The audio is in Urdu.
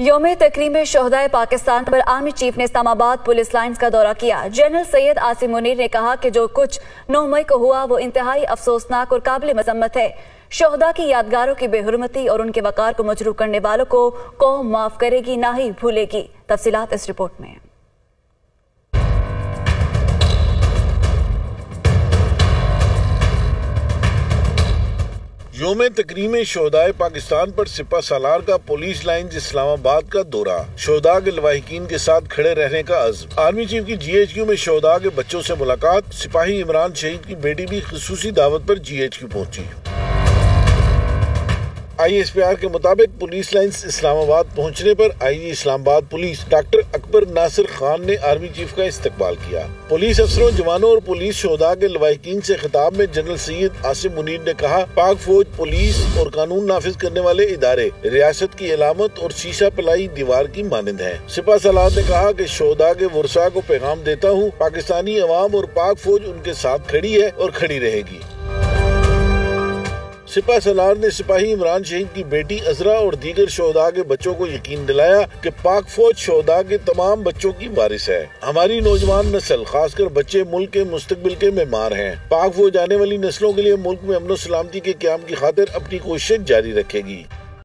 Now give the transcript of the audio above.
یوم تکریم شہدائے پاکستان پر آرمی چیف نے اسلام آباد پولیس لائنز کا دورہ کیا۔ جنرل سید عاصم منیر نے کہا کہ جو کچھ 9 مئی کو ہوا وہ انتہائی افسوسناک اور قابل مذمت ہے۔ شہداء کی یادگاروں کی بے حرمتی اور ان کے وقار کو مجروح کرنے والوں کو قوم معاف کرے گی نہ ہی بھولے گی۔ تفصیلات اس رپورٹ میں۔ یوم تکریم شہدائے پاکستان پر سپہ سالار کا پولیس لائنز اسلام آباد کا دورہ، شہداء کے لواحقین کے ساتھ کھڑے رہنے کا عزم۔ آرمی چیف کی جی ایچ کیو میں شہداء کے بچوں سے ملاقات، سپاہی عمران شہید کی بیٹی بھی خصوصی دعوت پر جی ایچ کیو پہنچی۔ آئی ایس پی آر کے مطابق پولیس لائنز اسلام آباد پہنچنے پر آئی جی اسلام آباد پولیس ڈاکٹر اکبر ناصر خان نے آرمی چیف کا استقبال کیا۔ پولیس افسروں، جوانوں اور پولیس شہداء کے لواحقین سے خطاب میں جنرل سید عاصم منیر نے کہا، پاک فوج، پولیس اور قانون نافذ کرنے والے ادارے ریاست کی علامت اور شیشہ پلائی دیوار کی مانند ہیں۔ سپہ سالار نے کہا کہ شہداء کے ورثاء کو پیغام دیتا ہوں، پاکستانی عوام اور پاک فوج ان کے ساتھ کھڑی ہے اور کھڑی رہے گی۔ سپہ سالار نے سپاہی عمران شہید کی بیٹی عذرا اور دیگر شہداء کے بچوں کو یقین دلایا کہ پاک فوج شہداء کے تمام بچوں کی وارث ہے۔ ہماری نوجوان نسل، خاص کر بچے، ملک کے مستقبل کے معمار ہیں۔ پاک فوج آنے والی نسلوں کے لیے ملک میں امن و سلامتی کے قیام کی خاطر اپنی کوششیں جاری رکھے گی۔